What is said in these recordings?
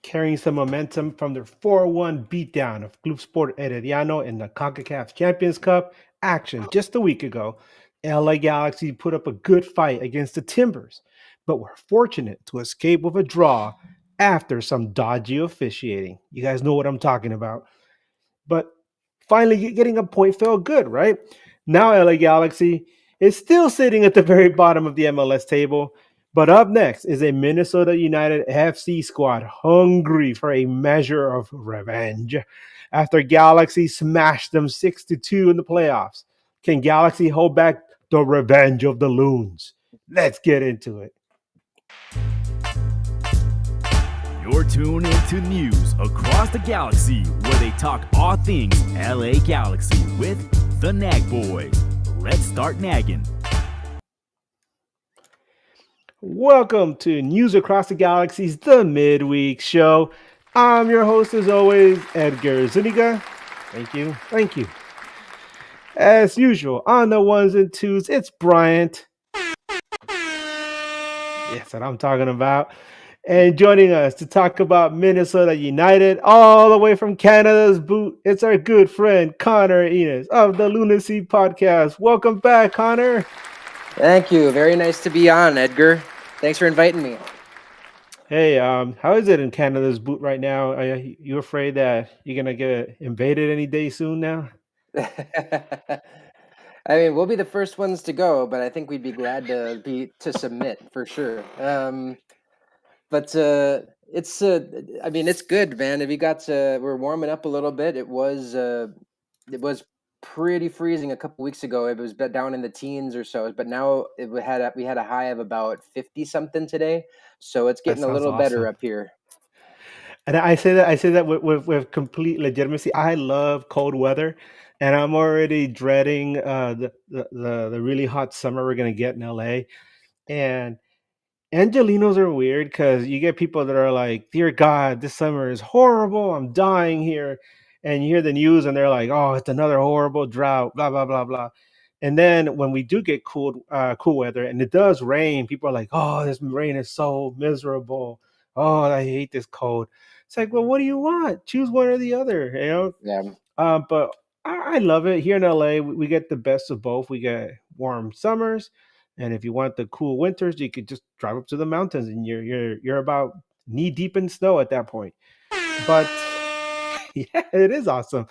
carrying some momentum from their 4-1 beatdown of Club Sport Herediano in the CONCACAF Champions Cup action just a week ago. LA Galaxy put up a good fight against the Timbers, but were fortunate to escape with a draw after some dodgy officiating. You guys know what I'm talking about. But finally getting a point felt good, right? Now LA Galaxy is still sitting at the very bottom of the MLS table. But up next is a Minnesota United FC squad hungry for a measure of revenge after Galaxy smashed them 6-2 in the playoffs. Can Galaxy hold back the revenge of the Loons? Let's get into it. You're tuned into news across the galaxy where they talk all things LA Galaxy with the Nag Boys. Let's start nagging. Welcome to News Across the Galaxy's The Midweek Show. I'm your host, as always, Edgar Zuniga. Thank you. Thank you. As usual, on the ones and twos, it's Bryant. Yes, what I'm talking about. And joining us to talk about Minnesota United, all the way from Canada's boot, it's our good friend Connor Enos of the Loonacy podcast. Welcome back, Connor. Thank you. Very nice to be on, Edgar. Thanks for inviting me. Hey, how is it in Canada's boot right now? Are you afraid that you're gonna get invaded any day soon now? I mean, we'll be the first ones to go, but I think we'd be glad to submit for sure. But it's I mean, it's good, man. If you got we're warming up a little bit. It was pretty freezing a couple weeks ago. It was down in the teens or so, but now we had a high of about 50 something today. So it's That getting a sounds little better awesome. up here. And I say that with complete legitimacy. I love cold weather, and I'm already dreading the really hot summer we're gonna get in LA. And Angelinos are weird because you get people that are like, "Dear God, this summer is horrible. I'm dying here," and you hear the news and they're like, "Oh, it's another horrible drought." Blah blah blah blah. And then when we do get cool weather and it does rain, people are like, "Oh, this rain is so miserable. Oh, I hate this cold." It's like, well, what do you want? Choose one or the other, you know. Yeah. But I love it here in LA. We get the best of both. We get warm summers, and if you want the cool winters, you could just drive up to the mountains, and you're about knee deep in snow at that point. But yeah, it is awesome.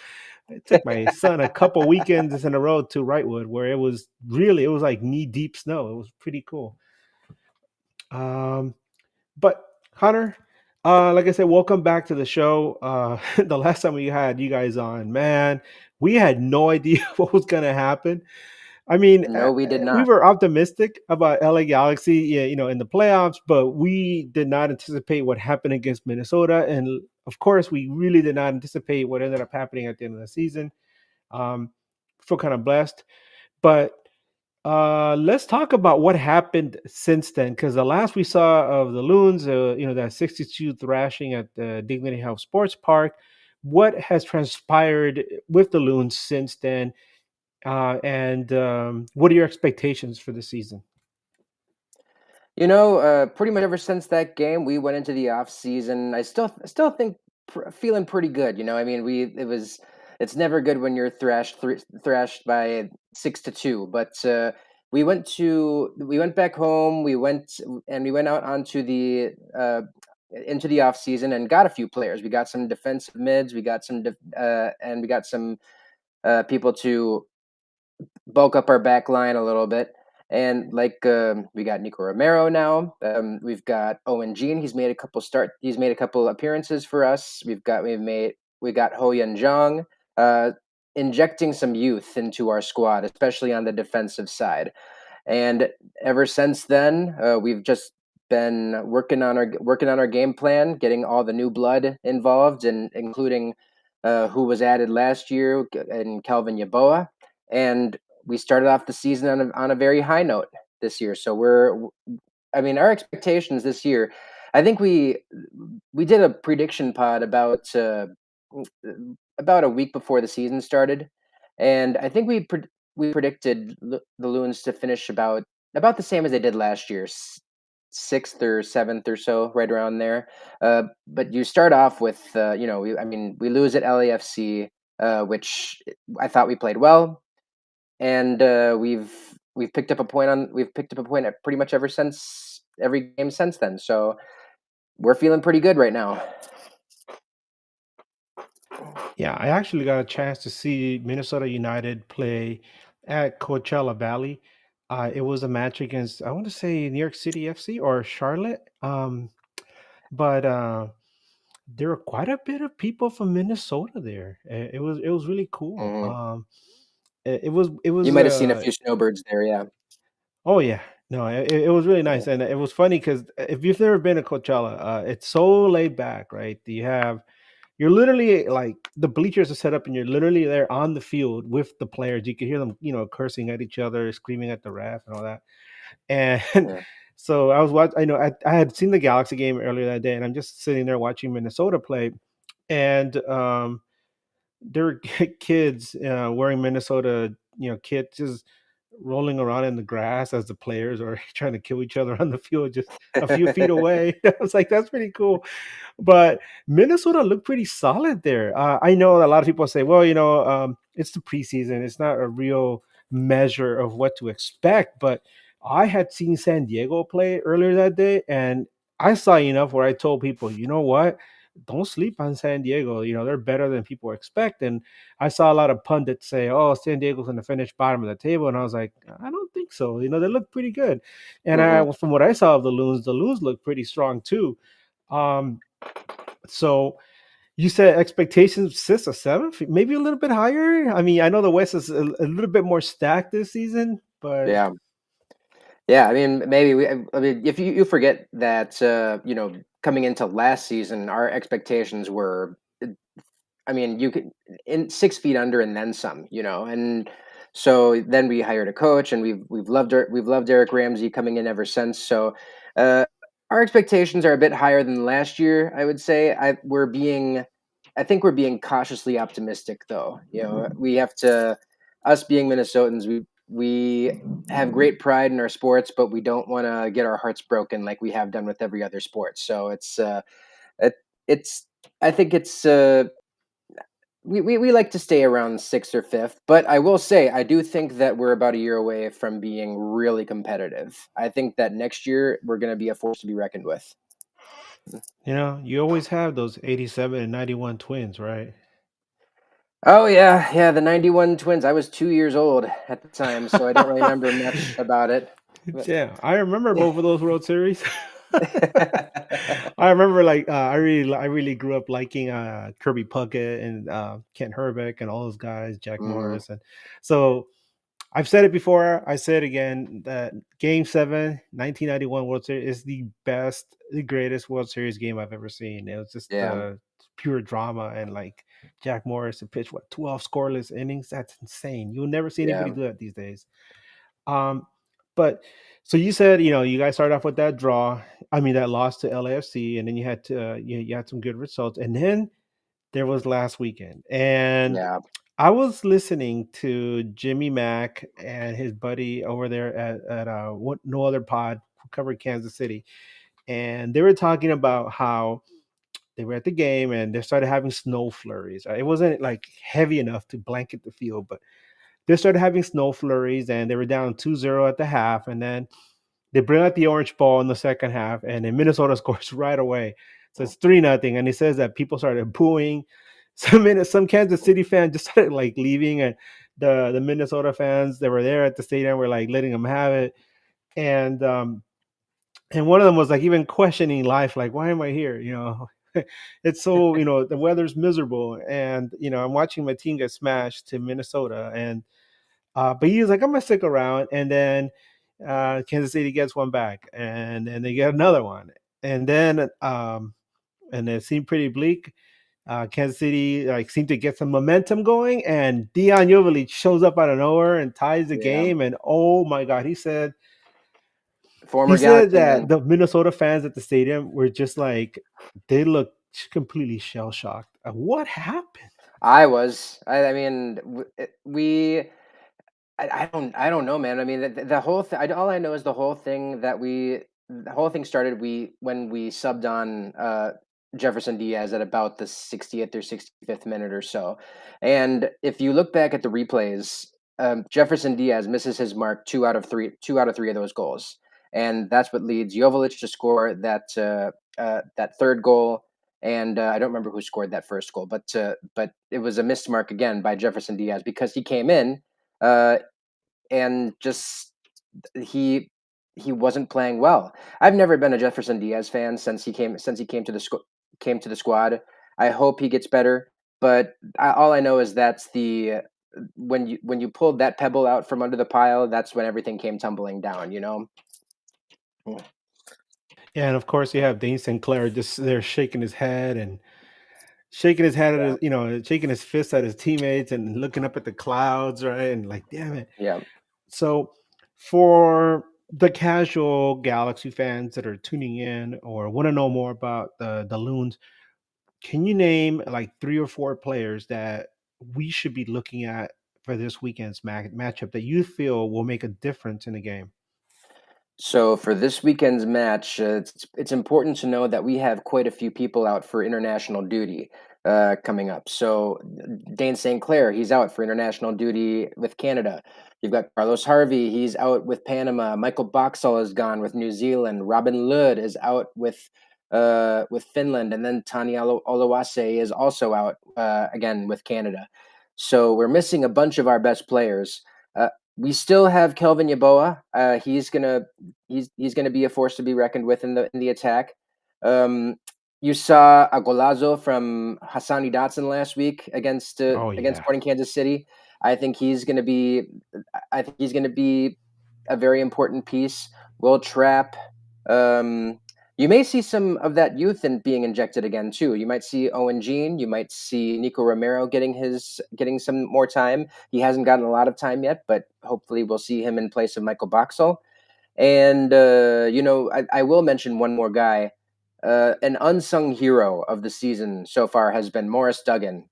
I took my son a couple weekends in a row to Wrightwood, where it was like knee deep snow. It was pretty cool. Um, but Hunter, like I said, welcome back to the show. The last time we had you guys on, man, we had no idea what was gonna happen. I mean, No, we did we not. were optimistic about LA Galaxy, yeah, in the playoffs, but we did not anticipate what happened against Minnesota, and of course, we really did not anticipate what ended up happening at the end of the season. Um, feel kind of blessed, but let's talk about what happened since then, because the last we saw of the Loons, that 62 thrashing at the Dignity Health Sports Park. What has transpired with the Loons since then, and what are your expectations for the season? Pretty much ever since that game, we went into the off season. I still think feeling pretty good. I mean, it's never good when you're thrashed by 6-2. But we went back home. We went out into the off season and got a few players. We got some defensive mids. And we got some people to bulk up our back line a little bit. And we got Nico Romero now. We've got Owen Jean. He's made a couple appearances for us. We got Ho Yun Jong, injecting some youth into our squad, especially on the defensive side. And ever since then, we've just been working on our game plan, getting all the new blood involved, and including who was added last year and Calvin Yaboa. And we started off the season on a very high note this year. So I mean, our expectations this year. I think we did a prediction pod about a week before the season started, and I think we predicted the Loons to finish about the same as they did last year, sixth or seventh or so, right around there. But you start off with, we lose at LAFC, which I thought we played well, and we've picked up a point at pretty much every game since then. So we're feeling pretty good right now. Yeah, I actually got a chance to see Minnesota United play at Coachella Valley. It was a match against, I want to say, New York City FC or Charlotte. But there were quite a bit of people from Minnesota there. It was really cool. Hmm. It You was might have seen a few snowbirds there, yeah. Oh yeah, no, it was really nice, and it was funny because if you've never been to Coachella, it's so laid back, right? You're literally like the bleachers are set up, and you're literally there on the field with the players. You can hear them, cursing at each other, screaming at the ref, and all that. And Yeah. so I was watching. I know I had seen the Galaxy game earlier that day, and I'm just sitting there watching Minnesota play, and there were kids wearing Minnesota, kits, just rolling around in the grass as the players are trying to kill each other on the field, just a few feet away. I was like, that's pretty cool. But Minnesota looked pretty solid there. I know a lot of people say, well, it's the preseason; it's not a real measure of what to expect. But I had seen San Diego play earlier that day, and I saw enough where I told people, you know what? Don't sleep on San Diego. They're better than people expect. And I saw a lot of pundits say, "Oh, San Diego's going to finish bottom of the table," and I was like, "I don't think so. They look pretty good." And Hmm. from what I saw of the Loons look pretty strong too. Um, so you said expectations sixth or seventh, maybe a little bit higher. I mean, I know the West is a little bit more stacked this season, but Yeah. Yeah, I mean, maybe I mean, if you forget that, coming into last season, our expectations were, I mean, you could in 6 feet under and then some, and so then we hired a coach, and we've loved Eric Ramsey coming in ever since. So uh, our expectations are a bit higher than last year, I would say. I think we're being cautiously optimistic, though. We have to, us being Minnesotans, we have great pride in our sports, but we don't want to get our hearts broken like we have done with every other sport. So it, it's I think it's we like to stay around sixth or fifth, but I will say I do think that we're about a year away from being really competitive. I think that next year we're going to be a force to be reckoned with. you always have those 87 and 91 twins, right? Oh yeah, yeah, the '91 Twins. I was 2 years old at the time, so I don't really remember much about it. But Yeah, I remember both of those World Series. I remember like I really grew up liking Kirby Puckett and Kent Herbeck and all those guys, Jack Mhm. Morris, and so I've said it before. I say it again that Game 7, 1991 World Series is the best, the greatest World Series game I've ever seen. It was just Yeah, pure drama, and like Jack Morris to pitch 12 scoreless innings. That's insane. You'll never see anybody yeah, do that these days. Um, but so you said, you guys started off with that draw. I mean, that loss to LAFC, and then you had to you had some good results, and then there was last weekend, and yeah, I was listening to Jimmy Mack and his buddy over there at what no other pod who covered Kansas City, and they were talking about how they were at the game and they started having snow flurries. It wasn't like heavy enough to blanket the field, but they started having snow flurries, and they were down 2-0 at the half, and then they bring out the orange ball in the second half, and then Minnesota scores right away. So it's 3-0, and he says that people started booing. Some Kansas City fans just started like leaving, and the Minnesota fans that were there at the stadium were like letting them have it. And one of them was like even questioning life, like, why am I here? It's so, the weather's miserable, and I'm watching my team get smashed to Minnesota, and but he was like, I'm gonna stick around, and then Kansas City gets one back, and then they get another one, and then it seemed pretty bleak. Kansas City like seemed to get some momentum going, and Dion Jovic shows up out of nowhere and ties the yeah. game. And oh my God, he Former said Galaxy that man. the Minnesota fans at the stadium were just like they looked completely shell shocked. What happened? I mean, I don't know, man. I mean, the whole thing. All I know is the whole thing that the whole thing started when we subbed on Jefferson Diaz at about the 60th or 65th minute or so. And if you look back at the replays, Jefferson Diaz misses his mark two out of three of those goals, and that's what leads Joveljic to score that third goal. And I don't remember who scored that first goal, but it was a missed mark again by Jefferson Diaz because he came in uh, and just he he wasn't playing well. I've never been a Jefferson Diaz fan since he came to the squad. I hope he gets better, but all I know is that's the when you pulled that pebble out from under the pile, that's when everything came tumbling down. You know. Mm. And of course, you have Dean Sinclair just there shaking his head and shaking his head at Yeah. his, shaking his fist at his teammates and looking up at the clouds, right? And like, damn it. Yeah. So, for the casual Galaxy fans that are tuning in or want to know more about the Loons, can you name like three or four players that we should be looking at for this weekend's matchup that you feel will make a difference in the game? So for this weekend's match, it's important to know that we have quite a few people out for international duty coming up. So Dane St. Clair, he's out for international duty with Canada. You've got Carlos Harvey, he's out with Panama. Michael Boxall is gone with New Zealand. Robin Lod is out with Finland, and then Tani Olawase is also out again with Canada. So we're missing a bunch of our best players. We still have Kelvin Yaboa. He's gonna be a force to be reckoned with in the attack. Um, you saw a golazo from Hassani Dotson last week Oh against yeah. Sporting Kansas City. I think he's gonna be I think he's gonna be a very important piece. Will Trapp. Um, you may see some of that youth in being injected again too. You might see Owen Jean. You might see Nico Romero getting some more time. He hasn't gotten a lot of time yet, but hopefully we'll see him in place of Michael Boxall. And I will mention one more guy. An unsung hero of the season so far has been Morris Duggan.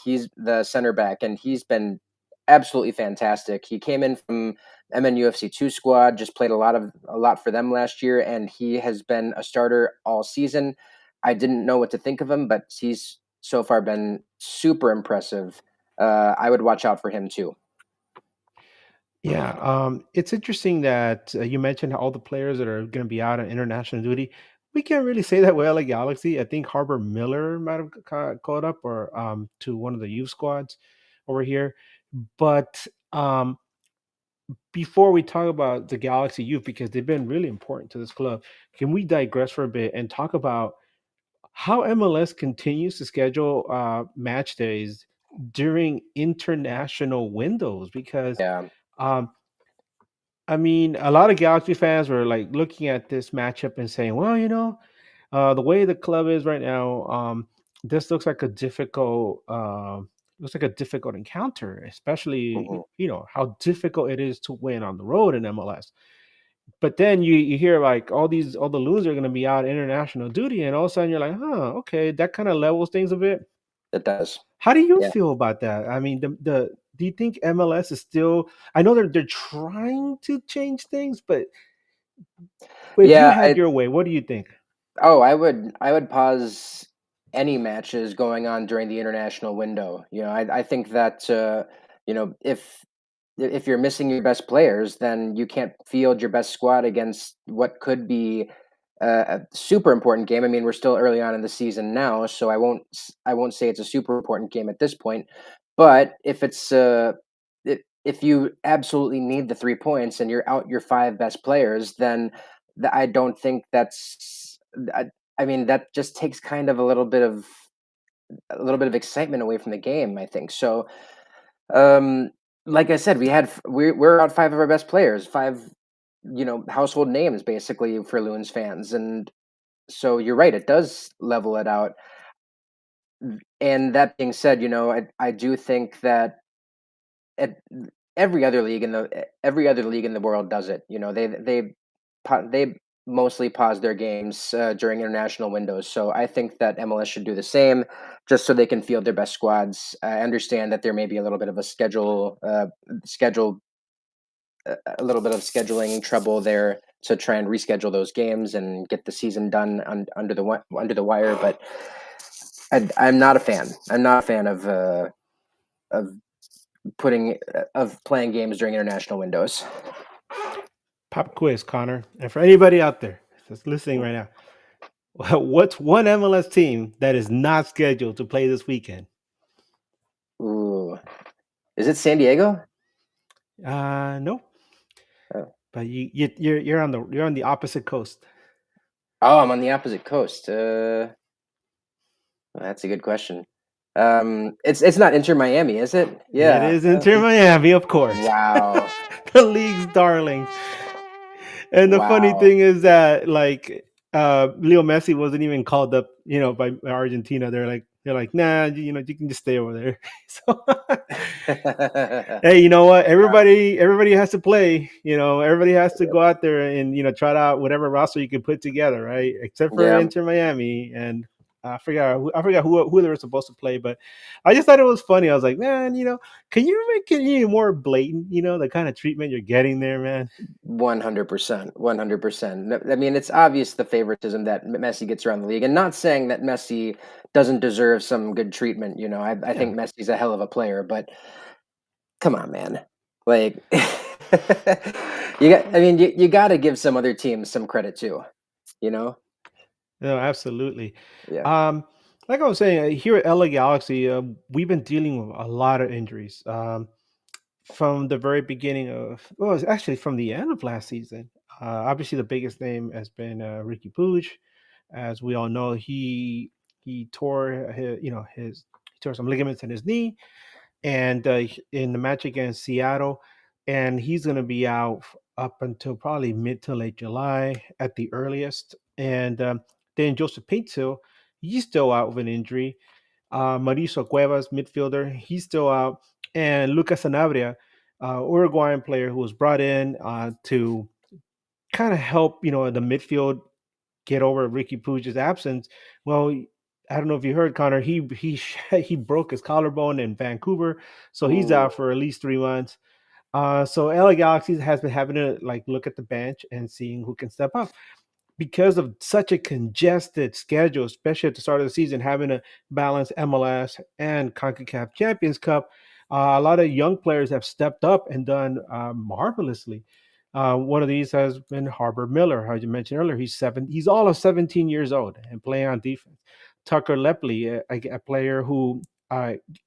He's the center back, and he's been absolutely fantastic. He came in from MNUFC two squad, just played a lot for them last year, and he has been a starter all season. I didn't know what to think of him, but he's so far been super impressive. I would watch out for him too. Yeah, it's interesting that you mentioned all the players that are going to be out on international duty. We can't really say that with LA Galaxy. I think Harbor Miller might have caught up or to one of the youth squads over here. But before we talk about the Galaxy youth, because they've been really important to this club, can we digress for a bit and talk about how MLS continues to schedule match days during international windows? Because Yeah. um, I mean, a lot of Galaxy fans were like looking at this matchup and saying, "Well, the way the club is right now, this looks like a difficult encounter, especially Mhm. how difficult it is to win on the road in MLS." But then you hear like all the losers are going to be out international duty, and all of a sudden you're like, "Huh, okay, that kind of levels things a bit." It does. How do you Yeah. feel about that? I mean, the do you think MLS is still? I know they're trying to change things, but if you Yeah. had your way, what do you think? Oh, I would pause any matches going on during the international window. I think that you know if you're missing your best players, then you can't field your best squad against what could be a super important game. I mean, we're still early on in the season now, so I won't say it's a super important game at this point. But if you absolutely need the 3 points and you're out your five best players, then I don't think I, I mean that just takes kind of a little bit of excitement away from the game. I think so. Um, like I said, we're out five of our best players, five household names basically for Loons fans, and so you're right, it does level it out. And that being said, I do think that at every other league in the world does it. They mostly pause their games during international windows. So I think that MLS should do the same, just so they can field their best squads. I understand that there may be a little bit of a schedule, a little bit of scheduling trouble there to try and reschedule those games and get the season done under the wire. But I'm not a fan. I'm not a fan of playing games during international windows. Pop quiz, Connor, and for anybody out there that's listening right now, what's one MLS team that is not scheduled to play this weekend? Ooh, is it San Diego? No, Oh. but you're on the opposite coast. Oh, I'm on the opposite coast. That's a good question. It's not Inter Miami, is it? It is Inter Miami, of course. Wow. The league's darlings. And the funny Wow. thing is that Leo Messi wasn't even called up, by Argentina. They're like, nah, you can just stay over there. So hey, you know what? Everybody has to play. Everybody has to go out there and try out whatever roster you can put together, right? Except for Yeah. Inter Miami, and I forgot who they were supposed to play, but I just thought it was funny. I was like, man, can you make it any more blatant? The kind of treatment you're getting there, man. 100%. 100%. I mean, it's obvious the favoritism that Messi gets around the league, and not saying that Messi doesn't deserve some good treatment. I think Messi's a hell of a player, but come on, man. Like, you got to give some other teams some credit too. No, absolutely. Yeah. Like I was saying, here at LA Galaxy, we've been dealing with a lot of injuries. From the very beginning it's actually from the end of last season. Obviously, the biggest name has been Ricky Puig. As we all know, he tore he tore some ligaments in his knee, and in the match against Seattle, and he's going to be out up until probably mid to late July at the earliest. And then Joseph Paintil, he's still out with an injury. Mauricio Cuevas, midfielder, he's still out. And Lucas Sanabria, Uruguayan player who was brought in to kind of help, the midfield get over Ricky Puig's absence. Well, I don't know if you heard, Connor. He broke his collarbone in Vancouver, so he's Ooh. out for at least 3 months. So LA Galaxy has been having to look at the bench and seeing who can step up because of such a congested schedule, especially at the start of the season, having to balance MLS and CONCACAF Champions Cup. A lot of young players have stepped up and done marvelously. One of these has been Harbor Miller, how you mentioned earlier. He's all of 17 years old and playing on defense. Tucker Lepley, a player who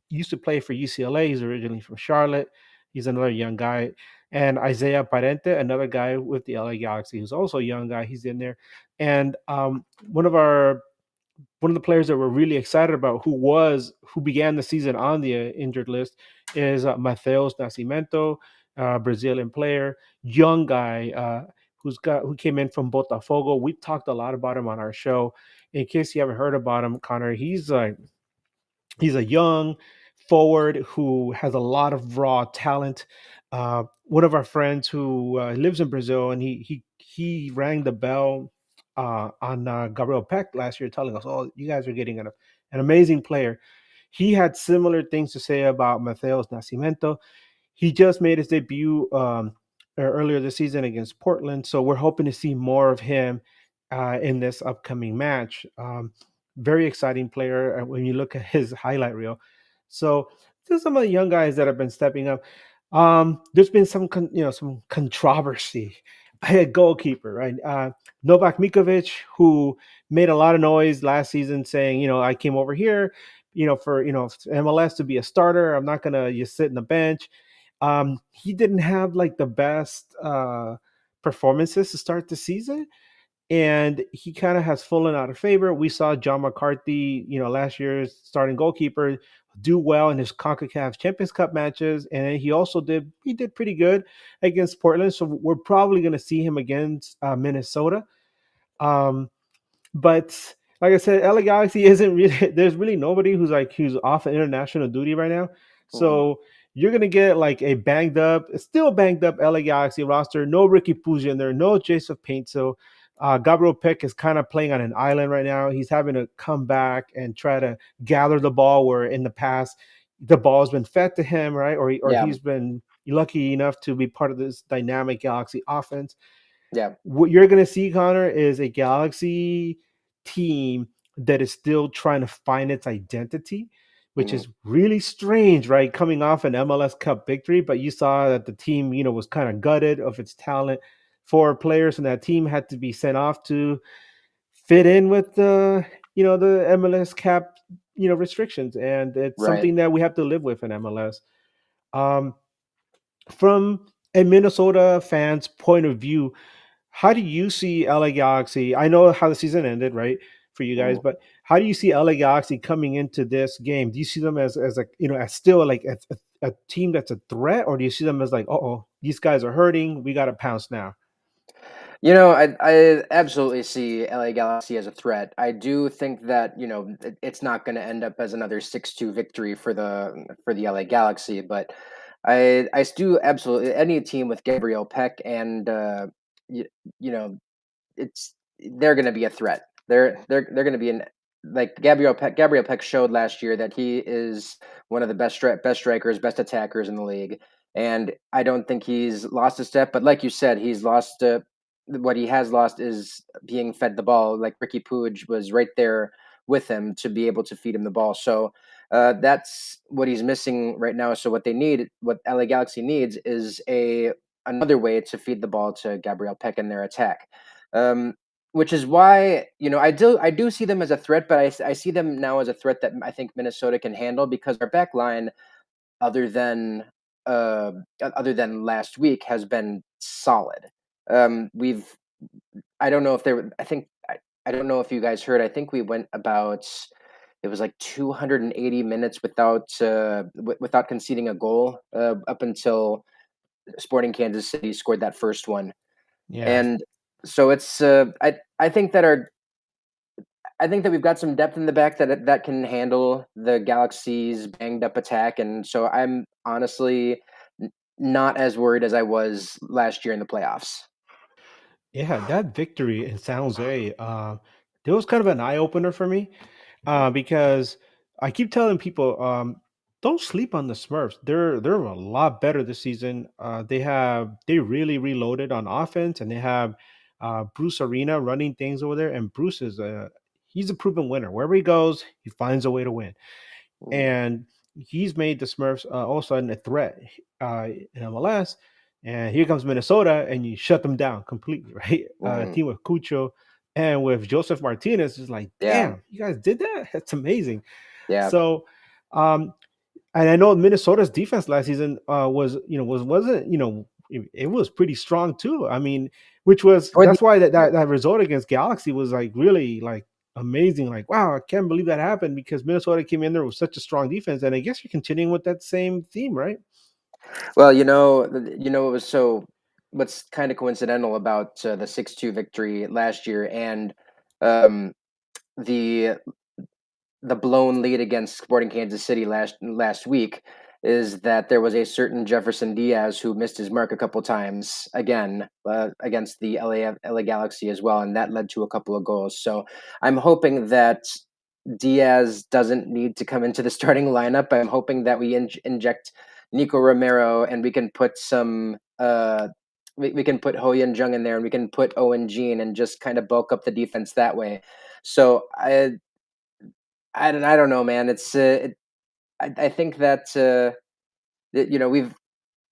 used to play for UCLA. He's originally from Charlotte. He's another young guy. And Isaiah Parente, another guy with the LA Galaxy, who's also a young guy. He's in there. And one of the players that we're really excited about, who began the season on the injured list, is Mateus Nascimento, Brazilian player, young guy who came in from Botafogo. We've talked a lot about him on our show. In case you haven't heard about him, Connor, he's a young forward who has a lot of raw talent. One of our friends who lives in Brazil, and he rang the bell on Gabriel Peck last year, telling us, "Oh, you guys are getting an amazing player." He had similar things to say about Mateus Nascimento. He just made his debut earlier this season against Portland, so we're hoping to see more of him in this upcoming match. Very exciting player when you look at his highlight reel. So there's some of the young guys that have been stepping up. There's been some controversy at goalkeeper, right? Novak Mikovic, who made a lot of noise last season, saying, I came over here, for MLS to be a starter. I'm not gonna just sit in the bench. He didn't have the best performances to start the season, and he kind of has fallen out of favor. We saw John McCarthy, last year's starting goalkeeper, do well in his CONCACAF Champions Cup matches, and he did pretty good against Portland. So we're probably going to see him against Minnesota. But like I said, LA Galaxy isn't really. There's really nobody who's off international duty right now. So you're gonna get still banged up LA Galaxy roster. No Ricky Puig in there. No Joseph Paintil. Gabriel Peck is kind of playing on an island right now. He's having to come back and try to gather the ball, where in the past the ball's been fed to him, right? Or he's been lucky enough to be part of this dynamic Galaxy offense. Yeah. What you're going to see, Connor, is a Galaxy team that is still trying to find its identity, which Hmm. is really strange, right? Coming off an MLS Cup victory, but you saw that the team, was kind of gutted of its talent. Four players in that team had to be sent off to fit in with the MLS cap, restrictions, and it's Right. something that we have to live with in MLS. Um, from a Minnesota fan's point of view, how do you see LA Galaxy? I know how the season ended, right, for you guys, Mhm. but how do you see LA Galaxy coming into this game? Do you see them as a as still like a team that's a threat, or do you see them as like, oh, these guys are hurting, we got to pounce now? I absolutely see LA Galaxy as a threat. I do think that it's not going to end up as another 6-2 victory for the LA Galaxy, but I do absolutely any team with Gabriel Peck and you, you know it's they're going to be a threat. They're going to be an like Gabriel Peck showed last year that he is one of the best strikers, best attackers in the league, and I don't think he's lost a step. But like you said, he's lost. What he has lost is being fed the ball. Like Ricky Puig was right there with him to be able to feed him the ball. So that's what he's missing right now. So what LA Galaxy needs, is a another way to feed the ball to Gabriel Peck in their attack. Um, which is why I do see them as a threat, but I see them now as a threat that I think Minnesota can handle, because our back line, other than other than last week, has been solid. We've I don't know if there I think I don't know if you guys heard. I think we went about, it was like 280 minutes without conceding a goal, up until Sporting Kansas City scored that first one. Yeah. And so it's I think that we've got some depth in the back that can handle the Galaxy's banged up attack, and so I'm honestly not as worried as I was last year in the playoffs. Yeah, that victory in San Jose, it was kind of an eye opener for me, Mhm. because I keep telling people, don't sleep on the Smurfs. They're a lot better this season. They really reloaded on offense, and they have Bruce Arena running things over there. And Bruce he's a proven winner. Wherever he goes, he finds a way to win, Mhm. and he's made the Smurfs all of a sudden a threat in MLS. And here comes Minnesota, and you shut them down completely, right? Mhm. Team with Cucho and with Joseph Martinez is like, Yeah, damn, you guys did that? That's amazing. yeah. So, um, and I know Minnesota's defense last season was, wasn't, it was pretty strong too. I mean, which was Toward the that's why that result against Galaxy was like really like amazing. Like, wow, I can't believe that happened, because Minnesota came in there with such a strong defense, and I guess you're continuing with that same theme, right? Well, it was what's kind of coincidental about the 6-2 victory last year, and um, the the blown lead against Sporting Kansas City last week, is that there was a certain Jefferson Diaz who missed his mark a couple times again, against the LA Galaxy as well, and that led to a couple of goals. So I'm hoping that Diaz doesn't need to come into the starting lineup. I'm hoping that we inject Nico Romero, and we can put some. We can put Ho Yin Jung in there, and we can put Owen Jean, and just kind of bulk up the defense that way. So I don't know, man. I think that, we've,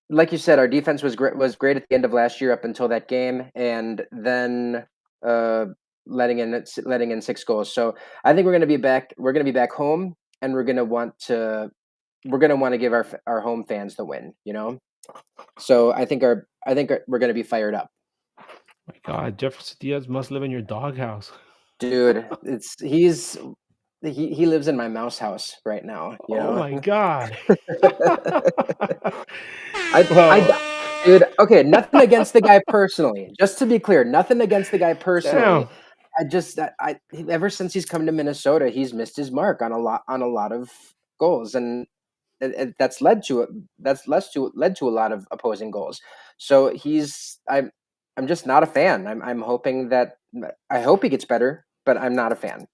like you said, our defense was great at the end of last year up until that game, and then uh, letting in 6 goals. So I think we're going to be back. We're going to be back home, and we're going to want to give our home fans the win. So we're going to be fired up, My God, Jefferson Diaz must live in your doghouse. dude. He lives in my mouse house right now. Oh my God. I Well, dude, okay, nothing against the guy personally. Just to be clear, nothing against the guy personally. damn. I ever since he's come to Minnesota, he's missed his mark on a lot of goals, and that's led to a lot of opposing goals. So I'm just not a fan. I'm hoping that I hope he gets better, but I'm not a fan.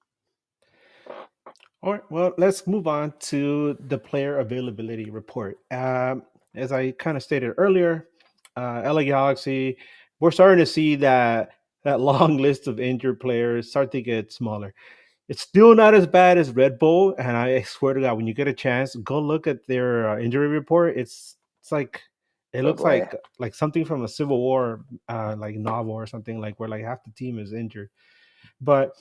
All right, well, let's move on to the player availability report. As I kind of stated earlier, LA Galaxy, we're starting to see that long list of injured players start to get smaller. It's still not as bad as Red Bull, and I swear to God, when you get a chance, go look at their injury report. It's like it Oh looks boy. like something from a Civil War like novel or something, like where like half the team is injured. But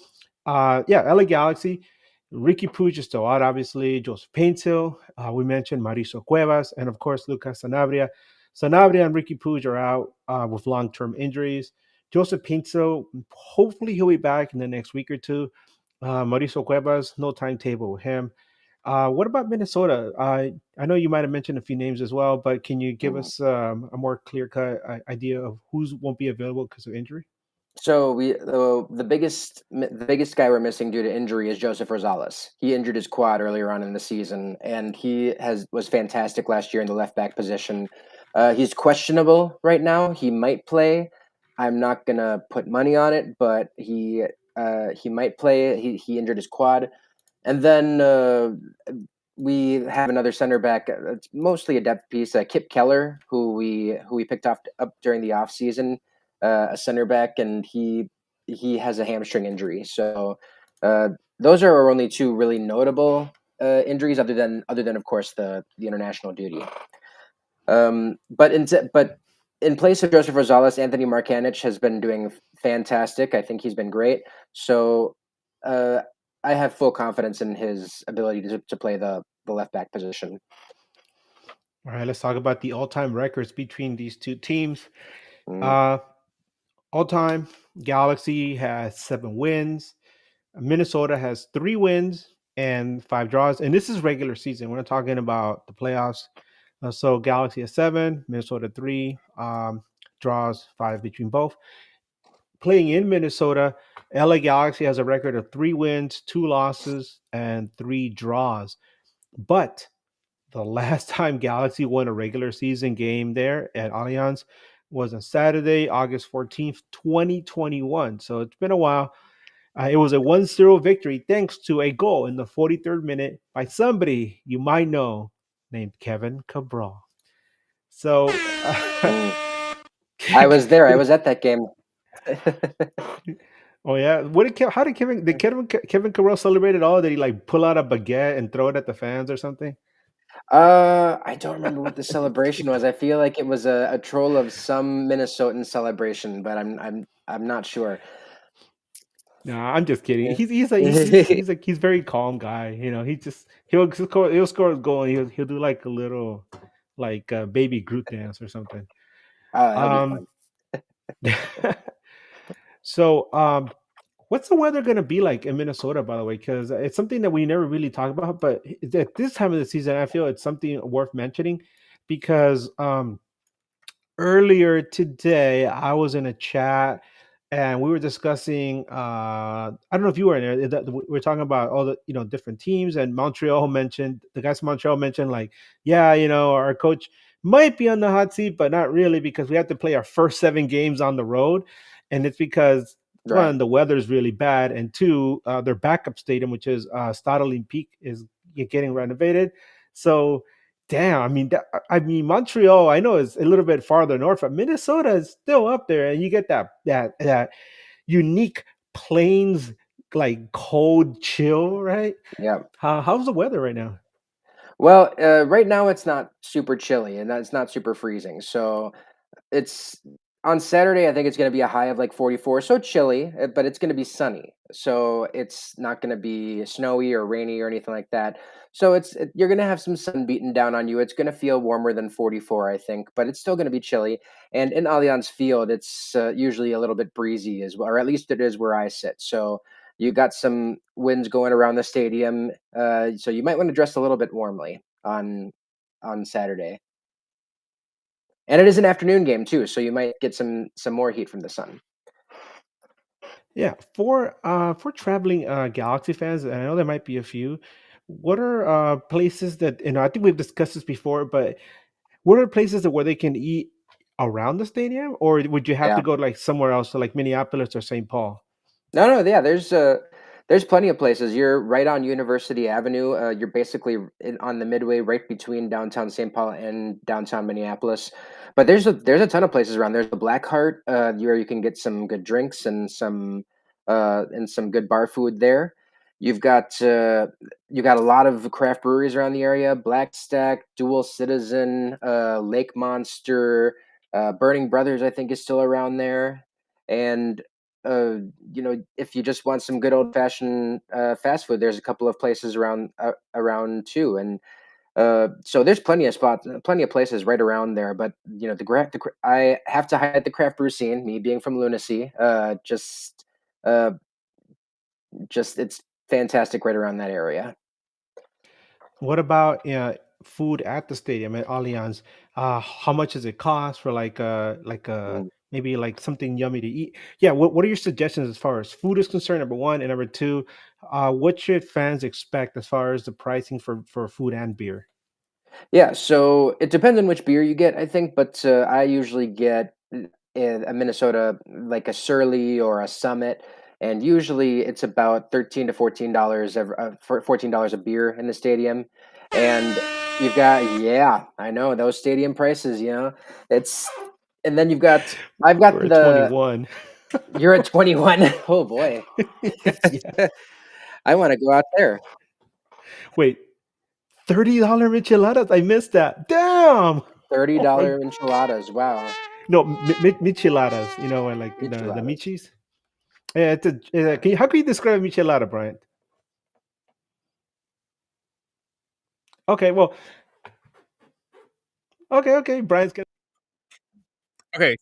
yeah, LA Galaxy, Ricky Puig is still out, obviously. Joseph Paintil, we mentioned Mauricio Cuevas, and of course Lucas Sanabria. Sanabria and Ricky Puig are out with long-term injuries. Joseph Paintil, hopefully he'll be back in the next week or two. Mauricio Cuevas, no timetable with him. What about Minnesota? I know you might have mentioned a few names as well, but can you give Mhm. us a more clear-cut idea of who's won't be available because of injury? So the biggest guy we're missing due to injury is Joseph Rosales. He injured his quad earlier on in the season, and he has was fantastic last year in the left back position. He's questionable right now. He might play. I'm not gonna put money on it, but he might play. He injured his quad, and then we have another center back. It's mostly a depth piece. Kip Keller, who we picked up during the off season, a center back, and he has a hamstring injury. So uh, those are our only two really notable injuries, other than of course the international duty. But in place of Joseph Rosales, Anthony Markanich has been doing fantastic. I think he's been great. So uh, I have full confidence in his ability to play the left back position. All right, let's talk about the all-time records between these two teams. Mm, Uh, all-time, Galaxy has 7 wins. Minnesota has 3 wins and 5 draws, and this is regular season. We're not talking about the playoffs. So Galaxy has 7, Minnesota 3, draws 5 between both. Playing in Minnesota, LA Galaxy has a record of 3 wins, 2 losses, and 3 draws. But the last time Galaxy won a regular season game there at Allianz was on Saturday, August 14th, 2021. So it's been a while. It was a 1-0 victory thanks to a goal in the 43rd minute by somebody you might know named Kevin Cabral. So, mm. I was there. I was at that game. oh yeah, how did Kevin Cabral celebrate it all? Did he like pull out a baguette and throw it at the fans or something? I don't remember what the celebration was. I feel like it was a troll of some Minnesotan celebration, but I'm not sure. No, I'm just kidding. He's very calm guy. You know, he'll score a goal and he'll do like a little like baby Groot dance or something. Oh, that'll be Um, fun. so what's the weather going to be like in Minnesota, by the way? Because it's something that we never really talk about, but at this time of the season, I feel it's something worth mentioning because earlier today I was in a chat and we were discussing I don't know if you were in there we were talking about all the different teams, and Montreal mentioned the guys from Montreal mentioned like, yeah, our coach might be on the hot seat but not really because we have to play our first 7 games on the road, and it's because Right. one, the weather is really bad, and two, their backup stadium, which is Stade Olympique, is getting renovated. So damn, I mean, Montreal, I know is a little bit farther north, but Minnesota is still up there, and you get that unique plains like cold chill, right? Yeah. How's the weather right now? Well, right now it's not super chilly and it's not super freezing. So it's on Saturday. I think it's going to be a high of like 44, so chilly, but it's going to be sunny. So it's not going to be snowy or rainy or anything like that. So you're going to have some sun beating down on you. It's going to feel warmer than 44, I think, but it's still going to be chilly. And in Allianz Field, it's usually a little bit breezy as well, or at least it is where I sit. So you got some winds going around the stadium, so you might want to dress a little bit warmly on Saturday. And it is an afternoon game too, so you might get some more heat from the sun. Yeah, for traveling Galaxy fans, and I know there might be a few. What are places that, I think we've discussed this before, but what are places that where they can eat around the stadium, or would you have to Yeah. go like somewhere else, so like Minneapolis or St. Paul? No, no, yeah. There's plenty of places. You're right on University Avenue. You're basically on the midway, right between downtown St. Paul and downtown Minneapolis. But there's a ton of places around. There's the Black Heart, where you can get some good drinks and some good bar food there. You've got you got a lot of craft breweries around the area: Black Stack, Dual Citizen, Lake Monster, Burning Brothers. I think is still around there, and uh, if you just want some good old fashioned fast food, there's a couple of places around too, and so there's plenty of spots, plenty of places right around there. But I have to highlight the craft brew scene. Me being from Loonacy, uh, just it's fantastic right around that area. What about food at the stadium at Allianz? How much does it cost for maybe like something yummy to eat? Yeah, what are your suggestions as far as food is concerned? Number one, and number two, what should fans expect as far as the pricing for food and beer? Yeah, so it depends on which beer you get, I think, but I usually get a Minnesota, like a Surly or a Summit, and usually it's about $13 to $14 for $14 a beer in the stadium, and you've got yeah, I know those stadium prices, it's and then I've got We're at 21. you're at 21. Oh boy, Yeah. I want to go out there. Wait, $30 micheladas? I missed that. Damn. Oh my. $30 enchiladas. Wow, No, micheladas. Like the enchiladas. michis. Yeah, how can you describe michelada, Brian? Okay, well, okay. Brian's gonna. Okay,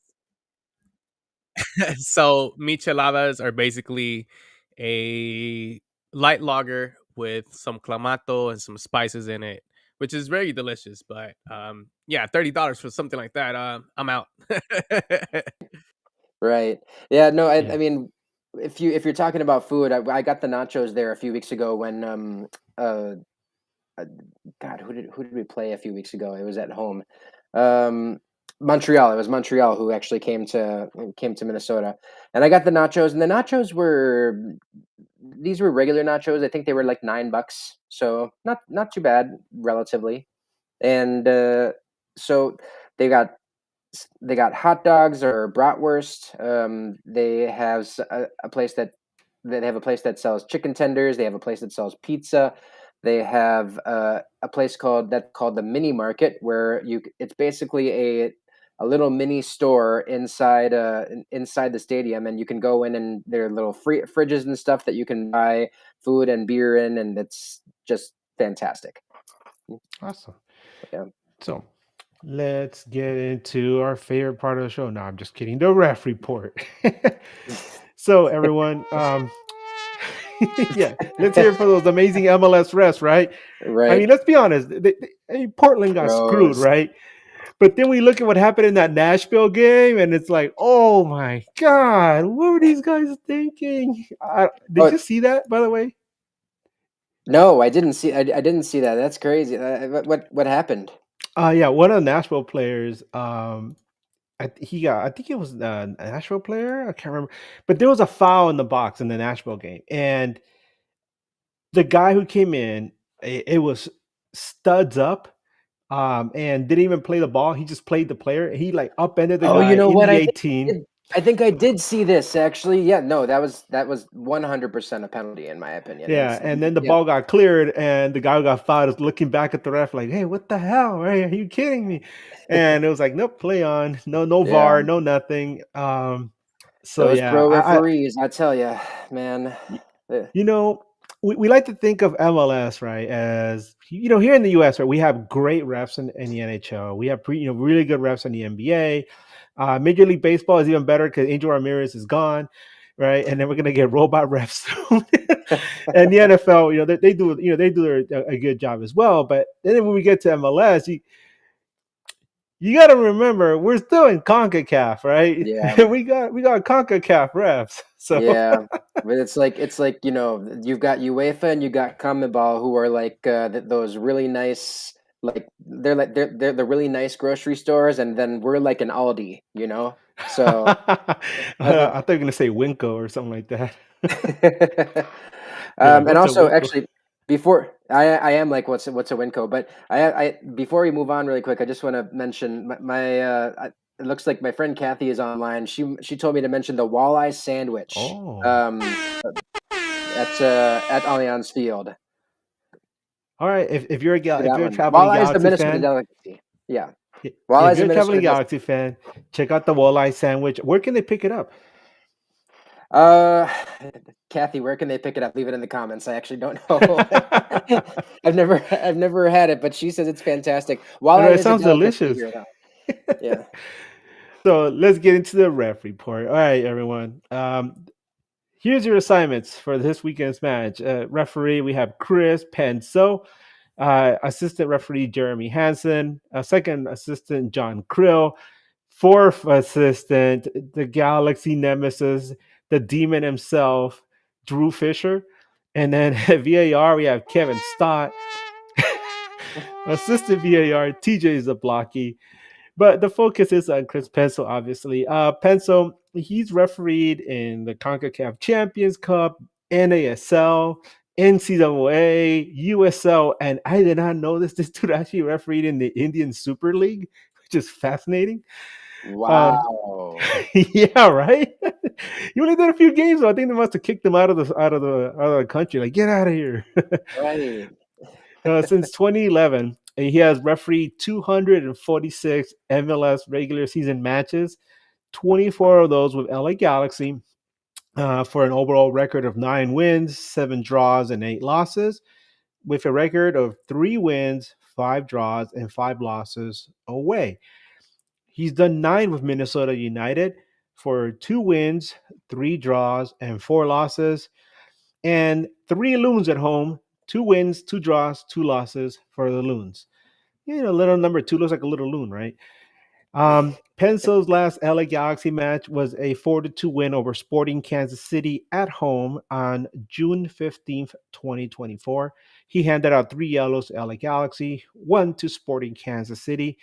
so micheladas are basically a light lager with some clamato and some spices in it, which is very delicious. But yeah, $30 for something like that, I'm out. Right. Yeah, no, I Yeah. mean, if you're talking about food, I got the nachos there a few weeks ago when uh uh, God, who did we play a few weeks ago? It was at home. Um Montreal. It was Montreal who actually came to Minnesota. And I got the nachos, and the nachos were these were regular nachos. I think they were like $9. So not too bad relatively. And so they got they got hot dogs or bratwurst. They have a place they have a place that sells chicken tenders. They have a place that sells pizza. They have a place called the Mini Market, where it's basically a little mini store inside the stadium, and you can go in, and there are little free fridges and stuff that you can buy food and beer in, and it's just fantastic. Awesome. Yeah. So let's get into our favorite part of the show. No, I'm just kidding. The ref report. So everyone, yeah, let's hear it for those amazing MLS refs, right? I Right. mean, let's be honest. Portland got screwed, Gross. right? But then we look at what happened in that Nashville game, and it's like, oh my god, what were these guys thinking? Did Oh, you see that, by the way? no, I didn't see that. That's crazy. What happened? Yeah, one of the Nashville players, I think it was a Nashville player. I can't remember, but there was a foul in the box in the Nashville game, and the guy who came in, it was studs up, and didn't even play the ball. He just played the player. He like upended the Oh, you guy know in what? the 18. I think I did see this actually. Yeah, no, that was 100% a penalty in my opinion. Yeah, and then the Yeah, ball got cleared, and the guy who got fouled is looking back at the ref like, "Hey, what the hell? Right? Are you kidding me?" And it was like, "Nope, play on. No yeah. VAR, no nothing." So Those yeah, pro referees, I tell you, man. y- eh, you know, we like to think of MLS, right, as here in the US, right, we have great refs in the NHL. We have really good refs in the NBA. Major League Baseball is even better because Angel Ramirez is gone, right? And then we're gonna get robot refs soon. And the NFL, they do a good job as well. But then when we get to MLS, you got to remember we're still in Concacaf, right? Yeah, we got Concacaf refs, so. yeah. But it's like you've got UEFA and you got CONMEBOL, who are like those really nice like they're the really nice grocery stores, and then we're like an Aldi, So I think I thought you were gonna say Winco or something like that. Yeah, And what's a also, Winco? actually, before I am like, what's a Winco? But I before we move on really quick, I just want to mention it looks like my friend Kathy is online. She told me to mention the walleye sandwich Oh, at Allianz Field. all right. If you're a See if that you're a one. traveling Walleye is the Galaxy Minnesota fan, delicacy. Yeah, if walleye is you're a a traveling Minnesota delicacy. Galaxy fan, check out the walleye sandwich. Where can they pick it up? Uh, Kathy, where can they pick it up? Leave it in the comments. I actually don't know. I've never had it, but she says it's fantastic. I know Walleye it is a sounds delicacy delicious. here now. Yeah. So let's get into the ref report. All right, everyone. Here's your assignments for this weekend's match. Referee, we have Chris Penso. Assistant referee, Jeremy Hansen. Second assistant, John Krill. Fourth assistant, the Galaxy nemesis, the demon himself, Drew Fisher. And then at VAR, we have Kevin Stott. Assistant VAR, TJ Zablocki. But the focus is on Chris Pencil, obviously. Pencil, he's refereed in the CONCACAF Champions Cup, NASL, NCAA, USL, and I did not know this. This dude actually refereed in the Indian Super League, which is fascinating. Um, Wow. yeah, right. He only did a few games, though. I think they must have kicked him out of the country. Like, get out of here. Right. Since 2011, he has refereed 246 MLS regular season matches, 24 of those with LA Galaxy, for an overall record of 9 wins, 7 draws, and 8 losses, with a record of 3 wins, 5 draws, and 5 losses away. He's done 9 with Minnesota United for 2 wins, 3 draws, and 4 losses, and 3 Loons at home, 2 wins, 2 draws, 2 losses for the Loons. Little number 2 looks like a little loon, right? Penso's last LA Galaxy match was a 4-2 win over Sporting Kansas City at home on June 15th, 2024. He handed out 3 yellows to LA Galaxy, 1 to Sporting Kansas City.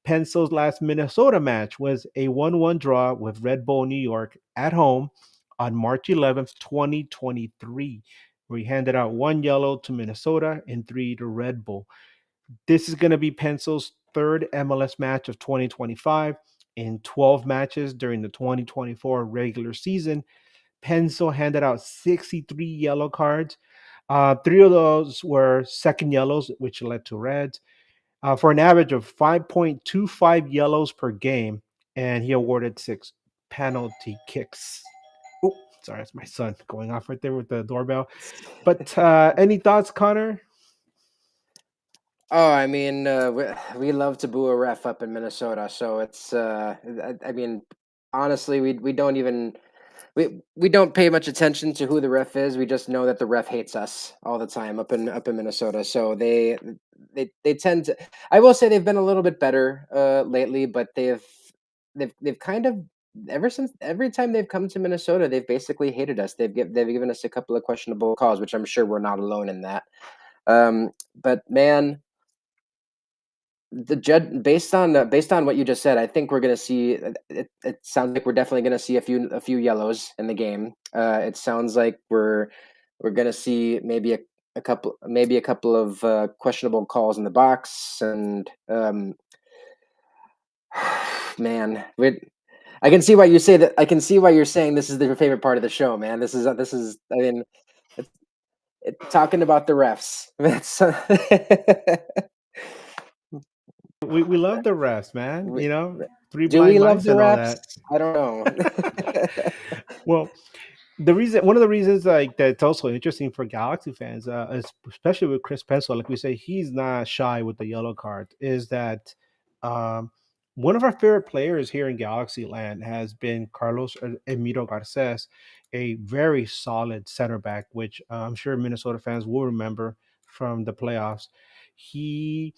Penso's last Minnesota match was a 1-1 draw with Red Bull New York at home on March 11th, 2023, where he handed out 1 yellow to Minnesota and 3 to Red Bull. This is going to be Penso's third MLS match of 2025. In 12 matches during the 2024 regular season, Penso handed out 63 yellow cards. 3 of those were second yellows, which led to reds, for an average of 5.25 yellows per game, and he awarded 6 penalty kicks. Oh, sorry, that's my son going off right there with the doorbell. But any thoughts, Connor? Oh, I mean, we love to boo a ref up in Minnesota, so it's. I mean, honestly, we don't even we don't pay much attention to who the ref is. We just know that the ref hates us all the time up in Minnesota. So they tend to. I will say they've been a little bit better lately, but they've kind of ever since every time they've come to Minnesota, they've basically hated us. They've given us a couple of questionable calls, which I'm sure we're not alone in that. But man, the judge based on what you just said, I think we're going to see. It sounds like we're definitely going to see a few yellows in the game. It sounds like we're going to see maybe a couple of questionable calls in the box, and man, I can see why you say that. I can see why you're saying this is your favorite part of the show, man. This is. I mean, it's, talking about the refs. That's We love the refs, man. we, 3 do blind we love mice the and all refs? that. I don't know. Well, one of the reasons like that's also interesting for Galaxy fans, especially with Chris Pencil, like we say, he's not shy with the yellow card. Is that um, one of our favorite players here in Galaxy Land has been Carlos Emiro Garces, a very solid center back, which I'm sure Minnesota fans will remember from the playoffs. He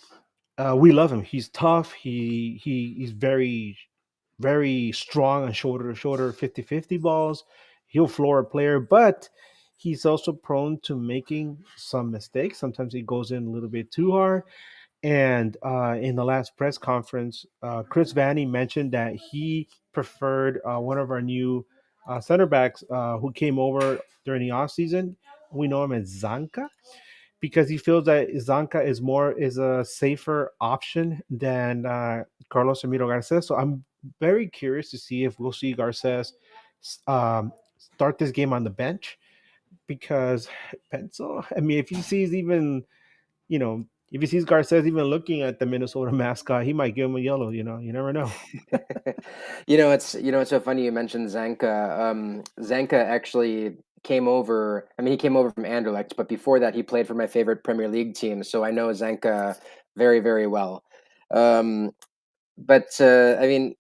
We love him. He's tough. He's very strong on shoulder to shoulder 50-50 balls. He'll floor a player, but he's also prone to making some mistakes. Sometimes he goes in a little bit too hard. And in the last press conference, Chris Vanny mentioned that he preferred one of our new center backs who came over during the offseason. We know him as Zanka because he feels that Zanka is a safer option than Carlos Emiro Garces. So I'm very curious to see if we'll see Garces start this game on the bench because Pencil. I mean, if he sees even you know, if he sees Garces even looking at the Minnesota mascot, he might give him a yellow. You never know. It's so funny you mentioned Zanka. Zanka actually came over. I mean, he came over from Anderlecht, but before that, he played for my favorite Premier League team. So I know Zanka very, very well. Um, but I mean,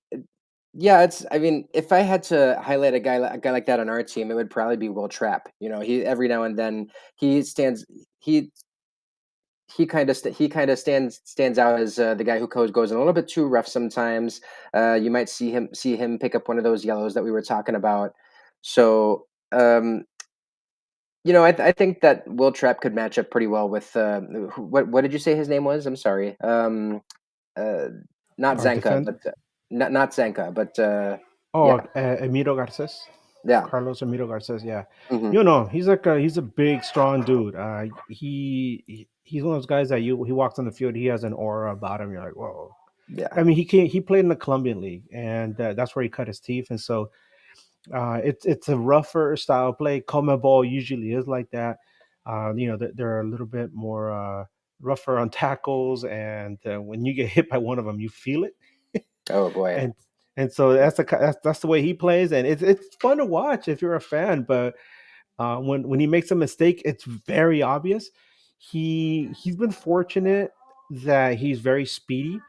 yeah, it's. I mean, if I had to highlight a guy like that on our team, it would probably be Will Trapp. He every now and then he stands. He stands out as the guy who goes a little bit too rough sometimes. You might see him pick up one of those yellows that we were talking about. So I think that Will Trapp could match up pretty well with what did you say his name was? I'm sorry. Uh, not Our Zanka, defender. but not Zanka, but Oh, yeah, Emiro Garces. yeah. Carlos Emiro Garces. Yeah. Hmm. He's a big, strong dude. He's one of those guys that he walks on the field. He has an aura about him. You're like, whoa. Yeah. I mean, he played in the Colombian league, and that's where he cut his teeth. And so it's a rougher style of play. Comebol usually is like that. They're a little bit more rougher on tackles, and when you get hit by one of them, you feel it. Oh boy. and and so that's the way he plays, and it's fun to watch if you're a fan. But when he makes a mistake, it's very obvious. He's been fortunate that he's very speedy.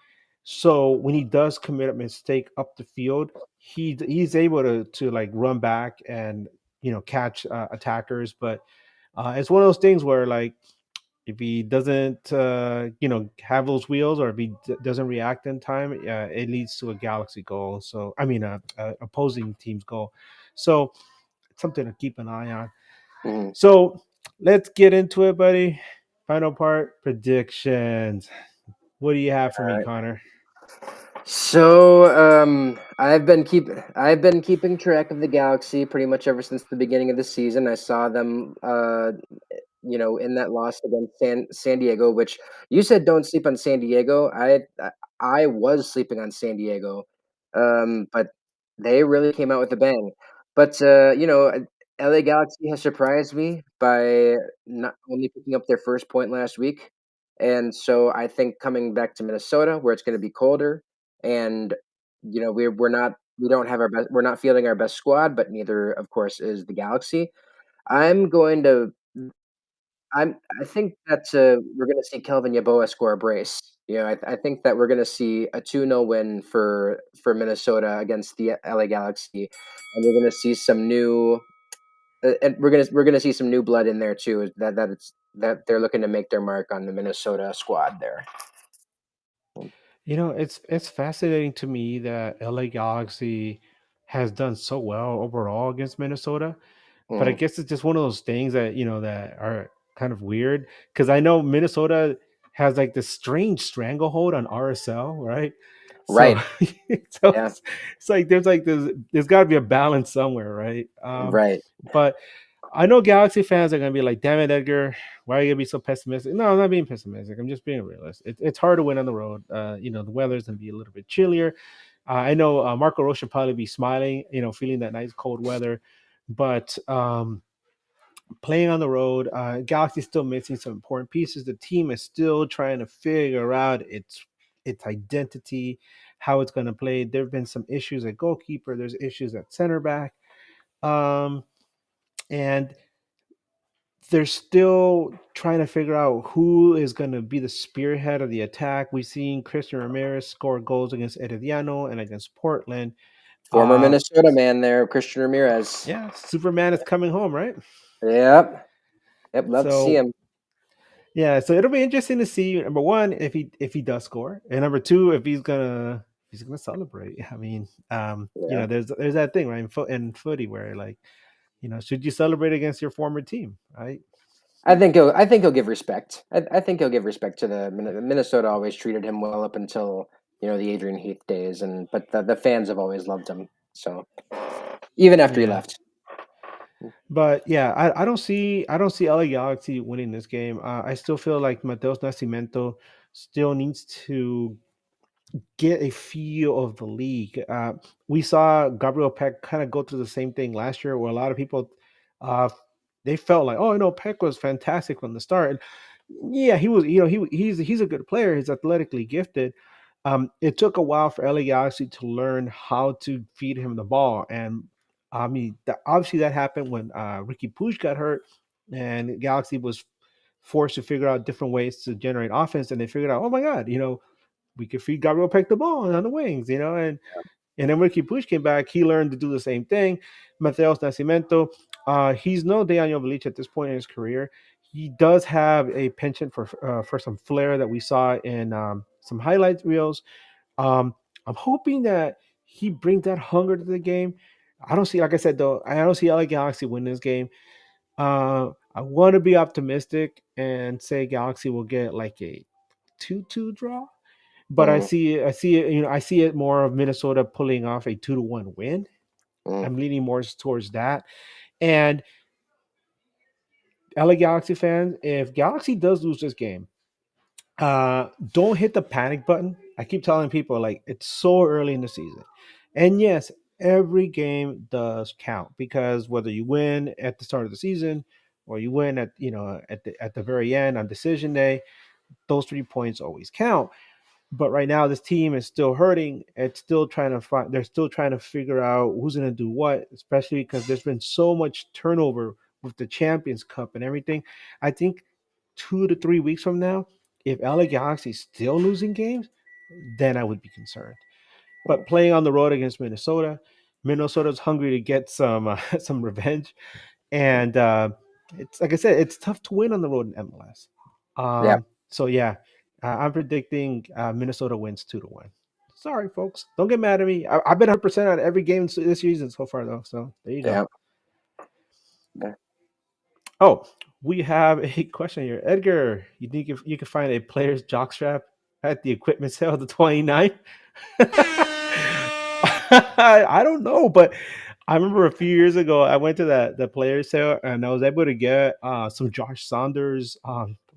So when he does commit a mistake up the field, he's able to like run back and catch attackers. But it's one of those things where like if he doesn't have those wheels or if he doesn't react in time, it leads to a Galaxy goal. So I mean a opposing team's goal. So it's something to keep an eye on. Hmm. So let's get into it, buddy. Final part, predictions. What do you have for me, Connor? So I've been keeping track of the Galaxy pretty much ever since the beginning of the season. I saw them in that loss against San Diego, which you said don't sleep on San Diego. I was sleeping on San Diego, but they really came out with a bang. But LA Galaxy has surprised me by not only picking up their first point last week, and so I think coming back to Minnesota, where it's going to be colder, and we're not fielding our best squad, but neither, of course, is the Galaxy. I'm going to I think that we're going to see Kelvin Yeboah score a brace. I think that we're going to see a 2-0 win for Minnesota against the LA Galaxy, and we're going to see some new and we're gonna see some new blood in there too. That they're looking to make their mark on the Minnesota squad there. It's fascinating to me that LA Galaxy has done so well overall against Minnesota. But I Mhm. guess it's just one of those things that that are kind of weird because I know Minnesota has like this strange stranglehold on RSL, right? So, Right. so Yeah. it's like there's got to be a balance somewhere, right? Right. But I know Galaxy fans are gonna be like, "Damn it, Edgar, why are you gonna be so pessimistic?" No, I'm not being pessimistic. I'm just being realistic. It's hard to win on the road. The weather's gonna be a little bit chillier. I know Marco Rocha should probably be smiling, feeling that nice cold weather, but playing on the road, Galaxy's still missing some important pieces. The team is still trying to figure out its identity, how it's going to play. There have been some issues at goalkeeper. There's issues at center back, and they're still trying to figure out who is going to be the spearhead of the attack. We've seen Christian Ramirez score goals against Herediano and against Portland. Former Uh, Minnesota man there, Christian Ramirez. yeah, Superman is coming home, right? Yep. Yep. Love to see So him. yeah, so it'll be interesting to see number one if he does score, and number two if he's gonna celebrate. I mean, Yeah. there's that thing right in footy where like should you celebrate against your former team, right? I think he'll give respect. I think he'll give respect to the Minnesota. Always treated him well up until the Adrian Heath days, but the fans have always loved him. So even after he Yeah. left, But yeah, I don't see LA Galaxy winning this game. I still feel like Mateus Nascimento still needs to get a feel of the league. We saw Gabriel Peck kind of go through the same thing last year, where a lot of people uh, they felt like, oh, Peck was fantastic from the start. And yeah, he was. He's a good player. He's athletically gifted. It took a while for LA Galaxy to learn how to feed him the ball, and I mean, obviously that happened when Ricky Puig got hurt, and Galaxy was forced to figure out different ways to generate offense, and they figured out, oh my God, we could feed Gabriel Peck the ball on the wings, and then Ricky Puig came back. He learned to do the same thing. Mateus Nascimento, he's no Daniel Velic at this point in his career. He does have a penchant for some flair that we saw in some highlight reels. I'm hoping that he brings that hunger to the game. I don't see, like I said though, I don't see LA Galaxy win this game. I want to be optimistic and say Galaxy will get like a 2-2 draw, but mm, I see it, I see it more of Minnesota pulling off a 2-1 win. mm, I'm leaning more towards that. And LA Galaxy fans, if Galaxy does lose this game, don't hit the panic button. I keep telling people like it's so early in the season. And yes, every game does count, because whether you win at the start of the season or you win at the very end on decision day, those 3 points always count. But right now, this team is still hurting. It's still trying to find. They're still trying to figure out who's going to do what, especially because there's been so much turnover with the Champions Cup and everything. I think 2 to 3 weeks from now, if LA Galaxy is still losing games, then I would be concerned. mm. But playing on the road against Minnesota, Minnesota's hungry to get some some revenge, and it's like I said, it's tough to win on the road in MLS. Yeah, So yeah, I'm predicting Minnesota wins 2-1. Sorry, folks, don't get mad at me. I've been 100% on every game this season so far, though. So there you go. yeah, yeah. Oh, we have a question here, Edgar. You think if you can find a player's jockstrap at the equipment sale the 29th? I don't know, but I remember a few years ago I went to the player sale and I was able to get some Josh Saunders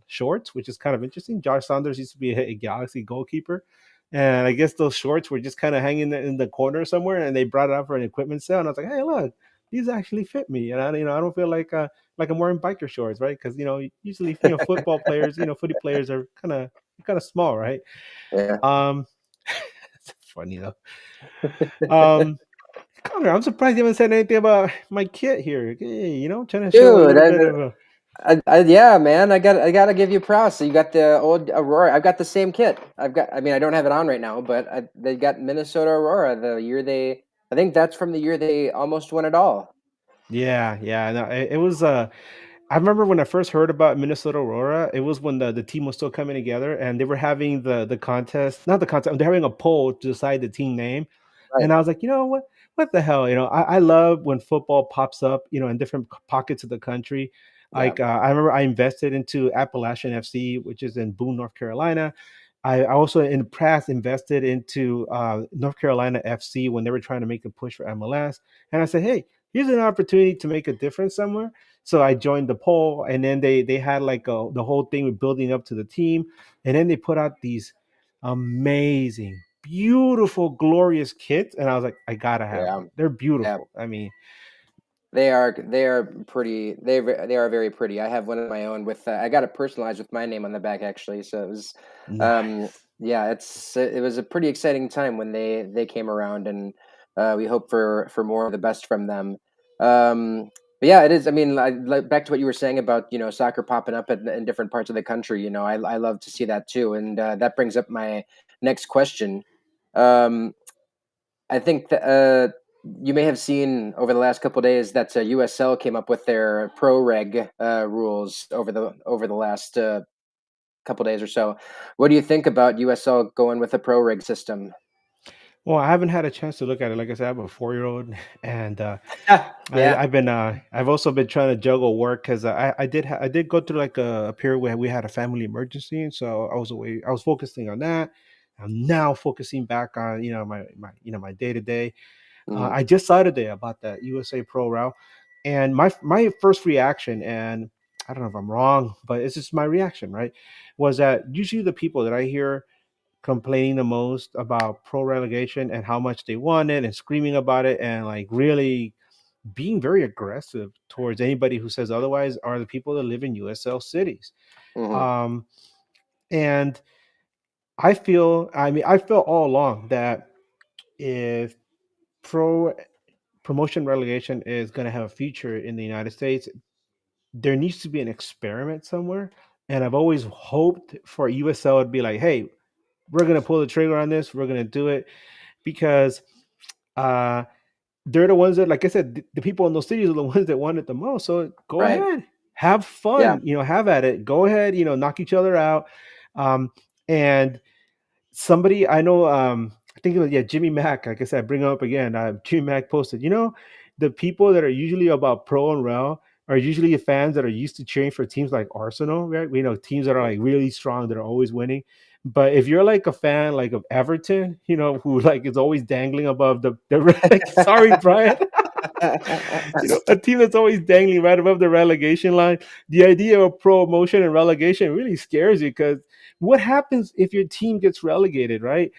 shorts, which is kind of interesting. Josh Saunders used to be a Galaxy goalkeeper, and I guess those shorts were just kind of hanging in the corner somewhere, and they brought it out for an equipment sale, and I was like, hey, look, these actually fit me, and I don't feel like I'm wearing biker shorts, right? Because usually football players, footy players are kind of small, right? Yeah. Um, it's funny though. Um, Connor, I'm surprised you haven't said anything about my kit here. Hey, trying to show a Dude, little bit of a. yeah, man, I gotta give you props. So you got the old Aurora. I've got the same kit. I mean, I don't have it on right now, but they got Minnesota Aurora the year I think that's from the year they almost won it all. Yeah, yeah. No, it was. I remember when I first heard about Minnesota Aurora. It was when the team was still coming together, and they were having the contest, not the contest. They're having a poll to decide the team name, Right. and I was like, what the hell? I love when football pops up, in different pockets of the country. Yeah. Like I remember I invested into Appalachian FC, which is in Boone, North Carolina. I also in the past invested into North Carolina FC when they were trying to make a push for MLS, and I said, hey, here's an opportunity to make a difference somewhere. So I joined the poll, and then they had like the whole thing with building up to the team, and then they put out these amazing, beautiful, glorious kits, and I was like, I gotta have Yeah. them. They're Yeah. beautiful. I mean, They are pretty. They are very pretty. I have one of my own with I got it personalized with my name on the back actually. So it was nice. yeah, it was a pretty exciting time when they came around, and we hope for more of the best from them. But yeah, it is. I mean, like back to what you were saying about soccer popping up in different parts of the country. I love to see that too, and that brings up my next question. Um, I think that you may have seen over the last couple of days that USL came up with their pro reg rules over the last couple of days or so. What do you think about USL going with a pro reg system? Well, I haven't had a chance to look at it. Like I said, I have a 4-year-old, and Yeah. I've also been trying to juggle work because I did go through like a period where we had a family emergency, and so I was focusing on that. I'm now focusing back on my day to day. Mhm. I just saw today about that USA Pro route, and my first reaction, and I don't know if I'm wrong, but it's just my reaction, right? Was that usually the people that I hear complaining the most about pro relegation and how much they want it and screaming about it and like really being very aggressive towards anybody who says otherwise are the people that live in USL cities. Mhm. Um, and I felt all along that if pro promotion relegation is going to have a future in the United States, there needs to be an experiment somewhere. And I've always hoped for USL to be like, hey, we're going to pull the trigger on this. We're going to do it because uh, they're the ones that, like I said, the people in those cities are the ones that want it the most. So go Right. ahead, have Yeah. fun, have at it. Go ahead, knock each other out. And somebody I know, I think it was, yeah, Jimmy Mack. Like I said, bring him up again. Jimmy Mack posted, the people that are usually about pro and rel are usually fans that are used to cheering for teams like Arsenal, right? We know teams that are like really strong, that are always winning. But if you're like a fan like of Everton, who like is always dangling above like, sorry, Brian, a team that's always dangling right above the relegation line, the idea of promotion and relegation really scares you because what happens if your team gets relegated, right?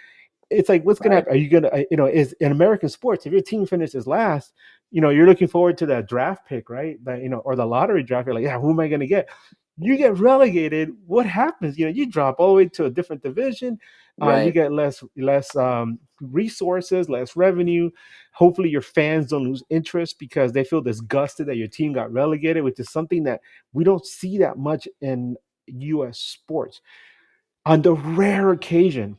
It's like, what's gonna Right. happen? Are you gonna, is in American sports, if your team finishes last, you're looking forward to that draft pick, right? That, or the lottery draft. You're like, yeah, who am I gonna get? You get relegated. What happens? You drop all the way to a different division. You Right. get less resources, less revenue. Hopefully, your fans don't lose interest because they feel disgusted that your team got relegated, which is something that we don't see that much in U.S. sports. On the rare occasion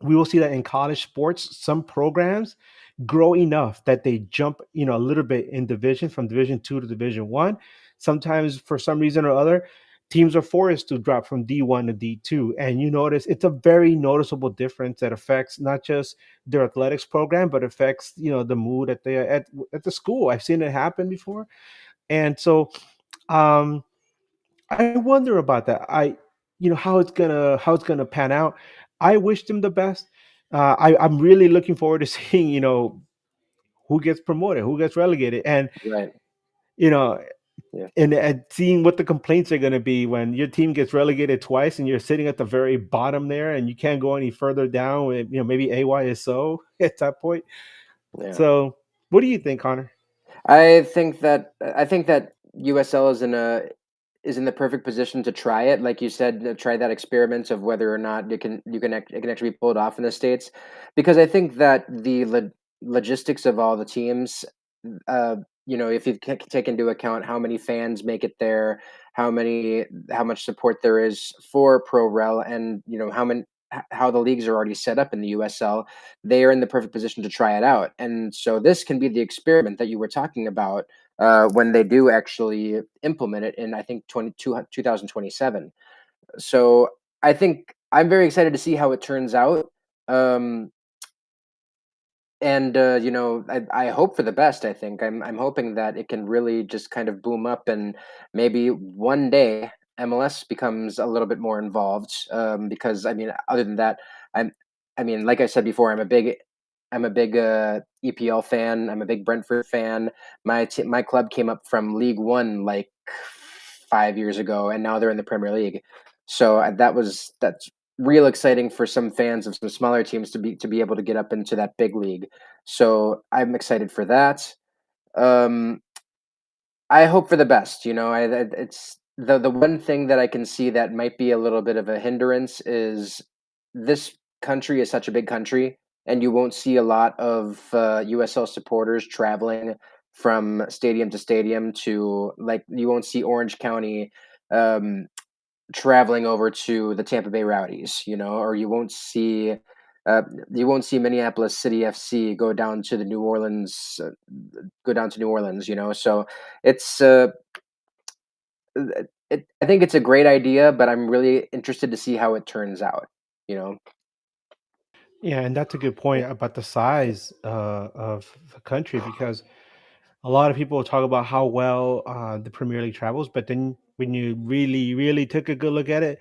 we will see that in college sports, some programs grow enough that they jump, a little bit in division from Division 2 to Division 1. Sometimes, for some reason or other, teams are forced to drop from D1 to D2, and you notice it's a very noticeable difference that affects not just their athletics program, but affects the mood at the school. I've seen it happen before, and so um, I wonder about that. How it's gonna pan out. I wish them the best. I'm really looking forward to seeing who gets promoted, who gets relegated, and Right. you know Yeah. and seeing what the complaints are going to be when your team gets relegated twice and you're sitting at the very bottom there and you can't go any further down with maybe AYSO at that point. Yeah. So, what do you think, Connor? I think that USL is in the perfect position to try it, like you said, try that experiment of whether or not it can actually be pulled off in the states, because I think that the logistics of all the teams, uh, if you take into account how many fans make it there, how much support there is for pro rel, and how the leagues are already set up in the USL, they are in the perfect position to try it out. And so this can be the experiment that you were talking about when they do actually implement it in, I think, 2027. So I think I'm very excited to see how it turns out. Um, and I hope for the best. I think I'm hoping that it can really just kind of boom up, and maybe one day MLS becomes a little bit more involved. Because I mean, other than that, I'm I mean, like I said before, I'm a big EPL fan. I'm a big Brentford fan. My club came up from League 1 like 5 years ago, and now they're in the Premier League. So that's real exciting for some fans of some smaller teams to be able to get up into that big league. So I'm excited for that. Um, I hope for the best. It's the one thing that I can see that might be a little bit of a hindrance is this country is such a big country, and you won't see a lot of USL supporters traveling from stadium to stadium to, like, you won't see Orange County um, traveling over to the Tampa Bay Rowdies, or uh, you won't see Minneapolis City FC go down to New Orleans, So it's I think it's a great idea, but I'm really interested to see how it turns out, you know. Yeah, and that's a good point about the size of the country, because a lot of people talk about how well the Premier League travels, but then when you really, really took a good look at it,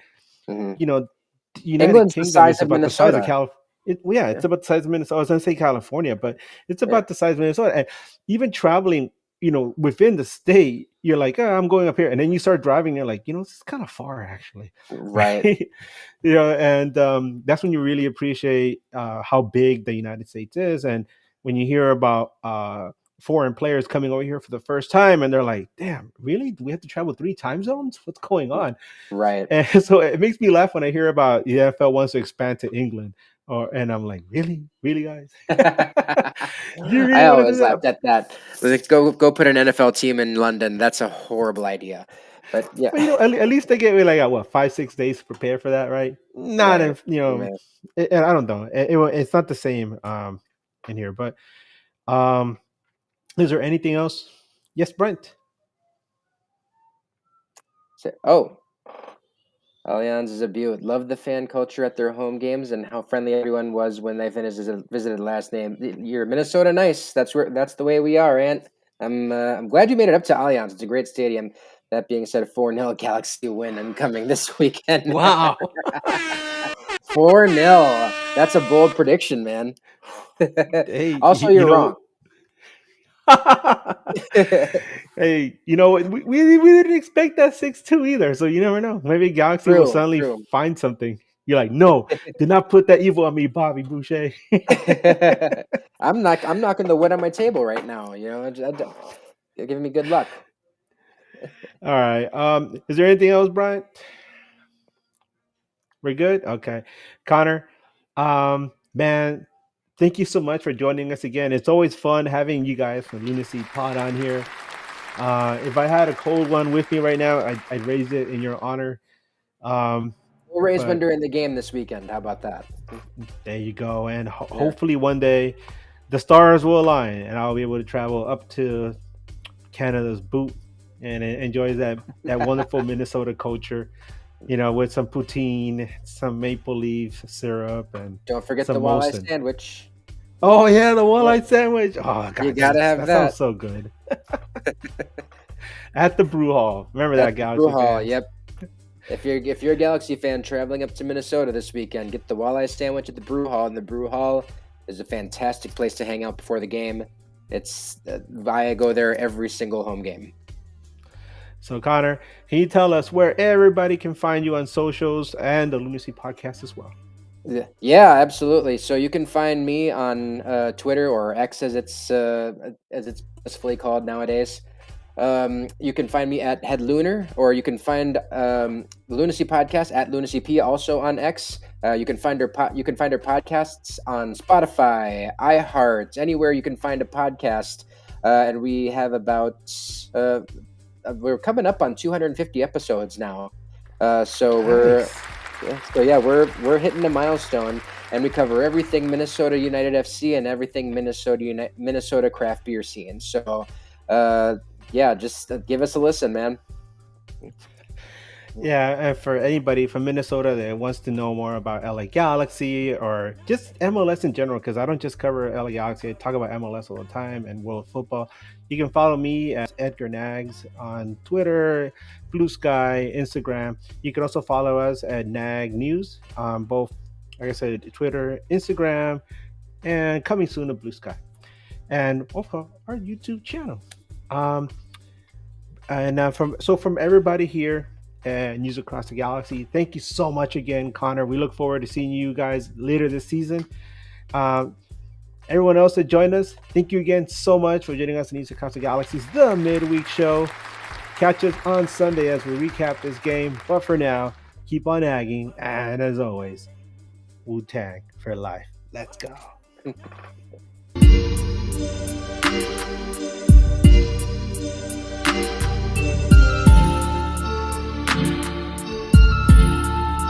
Hmm. you know, the United England's the Kingdom is size of about the size of Minnesota. Cal. Yeah, Yeah, it's about the size of Minnesota. I was going to say California, but it's yeah, about the size of Minnesota. And even traveling, within the state, you're like, oh, I'm going up here, and then you start driving. You're like, this is kind of far, actually, right. right? And that's when you really appreciate how big the United States is. And when you hear about foreign players coming over here for the first time, and they're like, damn, really? Do we have to travel 3 time zones? What's going on? Right. And so it makes me laugh when I hear about the NFL wants to expand to England. And I'm like, really, guys? You I really want to do always that? laughed at that. Like, go put an NFL team in London. That's a horrible idea. But yeah, But at least they get me like what 5-6 days to prepare for that, right? Not right. if and I don't know. It's not the same in here. But um, is there anything else? Yes, Brent. Oh, Allianz is a beaut. Love the fan culture at their home games and how friendly everyone was when they visited last name. You're Minnesota nice. That's the way we are, Ant. I'm glad you made it up to Allianz. It's a great stadium. That being said, 4-0 Galaxy win incoming this weekend. Wow. 4-0. That's a bold prediction, man. Hey, Also, you're wrong. Hey, you know what? We didn't expect that 6-2 either. So you never know. Maybe Galaxy will True, suddenly true. find something. You're like, no, do not put that evil on me, Bobby Boucher. I'm knocking the wood on my table right now. You're giving me good luck. All right. Is there anything else, Brian? We're good? Okay. Connor, man, thank you so much for joining us again. It's always fun having you guys from Loonacy Pod on here. If I had a cold one with me right now, I'd raise it in your honor. We'll raise one But during the game this weekend. How about that? there you go. And Yeah. hopefully one day the stars will align and I'll be able to travel up to Canada's boot and enjoy that wonderful Minnesota culture, with some poutine, some maple leaf syrup, and Don't forget the some walleye Molson. sandwich. Oh yeah, the Yeah. walleye sandwich. Oh god, You gotta have that that. sounds so good. At the brew hall. Remember At that, the Galaxy brew hall. fans? Yep. If you're a Galaxy fan traveling up to Minnesota this weekend, get the walleye sandwich at the brew hall. And the brew hall is a fantastic place to hang out before the game. It's I go there every single home game. So Connor, can you tell us where everybody can find you on socials and the Lunacy podcast as well? Yeah, absolutely. So you can find me on Twitter, or X as it's specifically called nowadays. You can find me at Head Lunar, or you can find the Loonacy podcast at Loonacy P, also on X. You can find our podcasts on Spotify, iHeart, anywhere you can find a podcast. And we have about we're coming up on 250 episodes now. So we're hitting a milestone, and we cover everything Minnesota United FC and everything Minnesota craft beer scene. So just give us a listen, man. Yeah, and for anybody from Minnesota that wants to know more about LA Galaxy or just MLS in general, because I don't just cover LA Galaxy, I talk about MLS all the time and world football. You can follow me at Edgar Nags on Twitter, Blue Sky, Instagram. You can also follow us at Nag News on both, like I said, Twitter, Instagram, and coming soon to Blue Sky, and also our YouTube channel. From everybody here and News Across the Galaxy, thank you so much again, Connor. We look forward to seeing you guys later this season. Everyone else that joined us, thank you again so much for joining us in News Across the Galaxy's The Midweek Show. Catch us on Sunday as we recap this game. But for now, keep on nagging. And as always, Wu-Tang for life. Let's go.